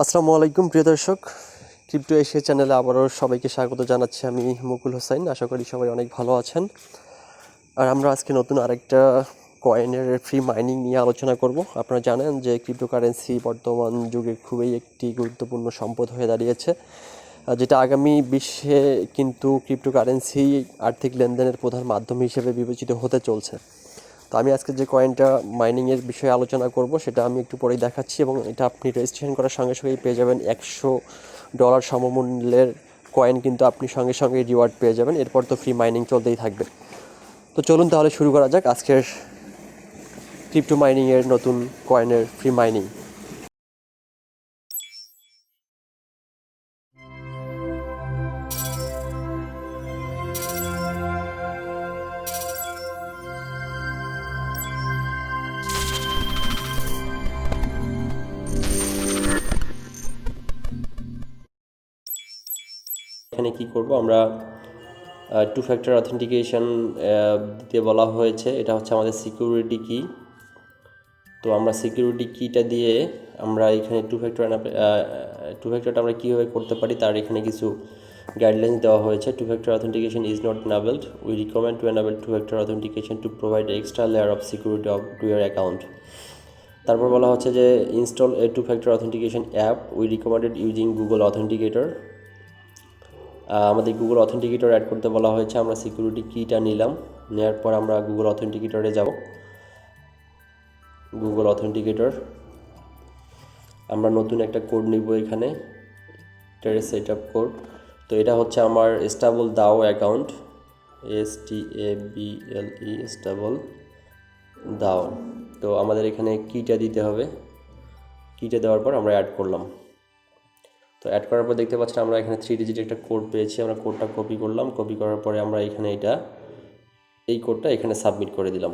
আসসালামু আলাইকুম প্রিয় দর্শক, ক্রিপ্টো এশিয়া চ্যানেলে আবারও সবাইকে স্বাগত জানাচ্ছি। আমি মুকুল হোসেন। আশা করি সবাই অনেক ভালো আছেন। আর আমরা আজকে নতুন আরেকটা কয়েনের ফ্রি মাইনিং নিয়ে আলোচনা করব। আপনারা জানেন যে ক্রিপ্টোকারেন্সি বর্তমান যুগে খুবই একটি গুরুত্বপূর্ণ সম্পদ হয়ে দাঁড়িয়েছে, যেটা আগামী বিশ্বে কিন্তু ক্রিপ্টোকারেন্সি আর্থিক লেনদেনের প্রধান মাধ্যম হিসেবে বিবেচিত হতে চলছে। তো আমি আজকে যে কয়েনটা মাইনিংয়ের বিষয়ে আলোচনা করব সেটা আমি একটু পরেই দেখাচ্ছি, এবং এটা আপনি রেজিস্ট্রেশন করার সঙ্গে সঙ্গেই পেয়ে যাবেন $100 সমমূল্যের কয়েন, কিন্তু আপনি সঙ্গে সঙ্গে রিওয়ার্ড পেয়ে যাবেন। এরপর তো ফ্রি মাইনিং চলতেই থাকবে। তো চলুন তাহলে শুরু করা যাক আজকের ক্রিপ্টো মাইনিংয়ের নতুন কয়েনের ফ্রি মাইনিং। এখানে কি করব আমরা, টু ফ্যাক্টর অথেন্টিকেশন দিতে বলা হয়েছে। এটা হচ্ছে আমাদের সিকিউরিটি কি। তো আমরা সিকিউরিটি কিটা দিয়ে আমরা এখানে টু ফ্যাক্টরটা আমরা কীভাবে করতে পারি তার এখানে কিছু গাইডলাইন্স দেওয়া হয়েছে। Two factor authentication is not enabled. We recommend to enable two factor authentication to provide extra layer of security to your account. তারপর বলা হচ্ছে যে install a two factor authentication app, we recommended using Google Authenticator. আমাদের Google Authenticator add করতে বলা হয়েছে। আমরা security কিটা নিলাম, নেওয়ার পর আমরা গুগল অথেন্টিকেটরে যাব। গুগল অথেন্টিকেটর আমরা নতুন একটা কোড নিব এখানে, এটার সেট আপ কোড। তো এটা হচ্ছে আমার স্টেবল দাও অ্যাকাউন্ট, STABLE স্টেবল দাও। তো আমাদের এখানে কিটা দিতে হবে। কিটা দেওয়ার পর আমরা অ্যাড করলাম। তো অ্যাড করার পর দেখতে পাচ্ছেন আমরা এখানে 3 ডিজিট একটা কোড পেয়েছি। আমরা কোডটা কপি করলাম। কপি করার পরে আমরা এখানে এই কোডটা এখানে সাবমিট করে দিলাম।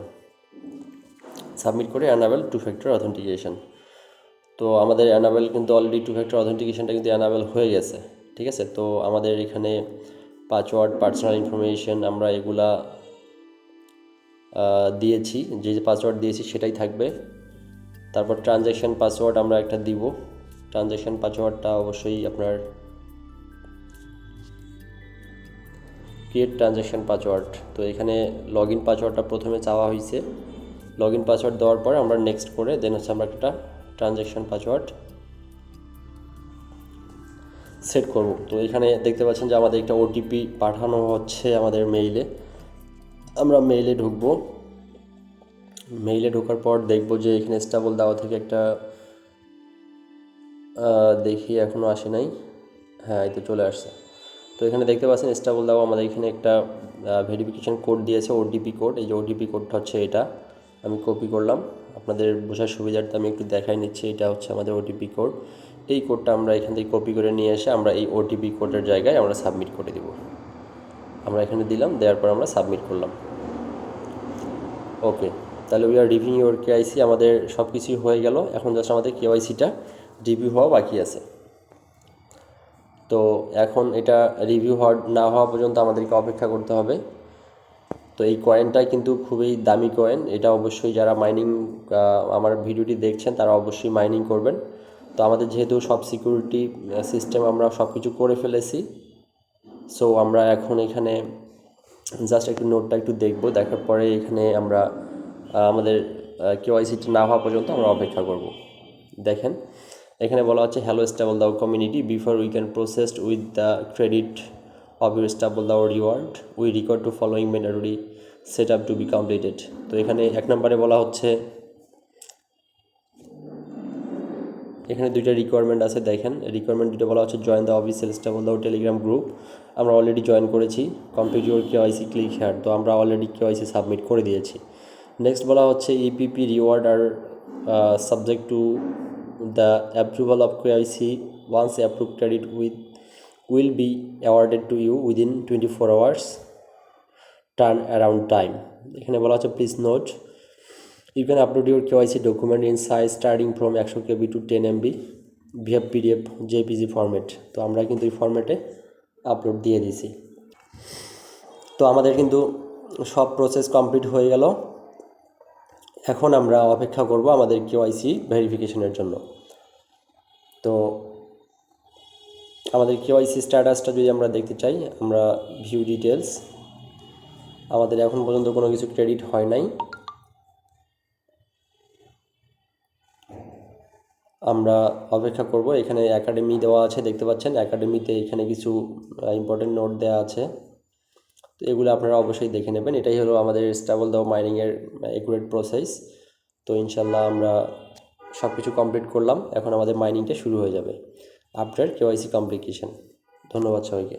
সাবমিট করে অ্যানাবেল টু ফ্যাক্টর অথেন্টিকেশন। তো আমাদের অ্যানাবেল কিন্তু অলরেডি টু ফ্যাক্টর অথেন্টিকেশনটা কিন্তু অ্যানাবেল হয়ে গেছে। ঠিক আছে, তো আমাদের এখানে পাসওয়ার্ড, পার্সোনাল ইনফরমেশন আমরা এগুলা দিয়েছি। যে পাসওয়ার্ড দিয়েছি সেটাই থাকবে। তারপর ট্রানজ্যাকশান পাসওয়ার্ড আমরা একটা দিব। ট্রানজ্যাকশান পাসওয়ার্ডটা অবশ্যই আপনার ক্রিয়েট ট্রানজ্যাকশান পাসওয়ার্ড। তো এখানে লগ ইন পাসওয়ার্ডটা প্রথমে চাওয়া হয়েছে। লগ ইন পাসওয়ার্ড দেওয়ার পরে আমরা নেক্সট করে দেন হচ্ছে আমরা একটা ট্রানজ্যাকশান পাসওয়ার্ড সেট করব। তো এখানে দেখতে পাচ্ছেন যে আমাদের একটা ওটিপি পাঠানো হচ্ছে আমাদের মেইলে। আমরা মেইলে ঢুকবো। মেইলে ঢোকার পর দেখব যে এখানে স্টেবল দাও থেকে একটা দেখি এখনও আসে নাই। হ্যাঁ, এই তো চলে আসছে। তো এখানে দেখতে পাচ্ছেন স্টেবল দাও আমাদের এখানে একটা ভেরিফিকেশান কোড দিয়েছে, ওটিপি কোড। এই যে ওটিপি কোডটা হচ্ছে এটা, আমি কপি করলাম। আপনাদের বোঝার সুবিধার্থে আমি একটু দেখাই নিচ্ছি। এটা হচ্ছে আমাদের ওটিপি কোড। এই কোডটা আমরা এখান থেকে কপি করে নিয়ে এসে আমরা এই ওটিপি কোডের জায়গায় আমরা সাবমিট করে দেব। আমরা এখানে দিলাম, দেওয়ার পর আমরা সাবমিট করলাম। ওকে, তাহলে we are review your KYC. আমাদের সব কিছুই হয়ে গেল। এখন জাস্ট আমাদের কেওয়াইসিটা রিভিউ হওয়া বাকি আছে। তো এখন এটা রিভিউ না হওয়া পর্যন্ত আমাদেরকে অপেক্ষা করতে হবে। তো এই কয়েনটা কিন্তু খুবই দামি কয়েন। এটা অবশ্যই যারা মাইনিং আমার ভিডিওটি দেখছেন তারা অবশ্যই মাইনিং করবেন। তো আমাদের যেহেতু সব সিকিউরিটি সিস্টেম আমরা সব কিছু করে ফেলেছি, সো আমরা এখন এখানে জাস্ট একটু নোটটা একটু দেখব। দেখার পরে এখানে আমরা আমাদের কেওয়াইসিটা না হওয়া পর্যন্ত আমরা অপেক্ষা করব। দেখেন এখানে বলা হচ্ছে hello stable DAO community, before we can process with the credit of your stable DAO reward we require to following mandatory set up to be completed. তো এখানে 1 নম্বরে বলা হচ্ছে, এখানে দুইটা রিকোয়ারমেন্ট আছে। দেখেন রিকোয়ারমেন্ট দুটো বলা হচ্ছে জয়েন দ্য অফিসিয়াল স্টেবল দাও টেলিগ্রাম গ্রুপ। আমরা অলরেডি জয়েন করেছি। Complete your KYC click here. তো আমরা অলরেডি কেওয়াইসি সাবমিট করে দিয়েছি। নেক্সট বলা হচ্ছে EPP reward are subject to the approval of KYC. Once approve credit will be awarded to you within 24 hours turn around time. এখানে বলা হচ্ছে please note you can upload your KYC document in size starting from 100 KB to 10 MB via PDF JPG format। তো আমরা কিন্তু এই ফরম্যাটে upload দিয়ে দিয়েছি। তো আমাদের কিন্তু সব প্রসেস কমপ্লিট হয়ে গেল। এখন আমরা অপেক্ষা করব আমাদের KYC ভেরিফিকেশনের জন্য। তো আমাদের কেওয়াইসি স্ট্যাটাসটা যদি আমরা দেখতে চাই, আমরা ভিউ ডিটেলস, আমাদের এখন পর্যন্ত কোনো কিছু ক্রেডিট হয় নাই। আমরা অপেক্ষা করব। এখানে একাডেমি দেওয়া আছে, দেখতে পাচ্ছেন একাডেমিতে এখানে কিছু ইম্পর্টেন্ট নোট দেওয়া আছে, তো এগুলো আপনারা অবশ্যই দেখে নেবেন। এটাই হলো আমাদের স্টেবল দাও মাইনিংয়ের একুরেট প্রসেস। তো ইনশাল্লাহ আমরা সব কিছু কমপ্লিট করলাম, এখন আমাদের মাইনিংটা শুরু হয়ে যাবে আফটার কেওয়াইসি কমপ্লিকেশন। ধন্যবাদ সবাইকে।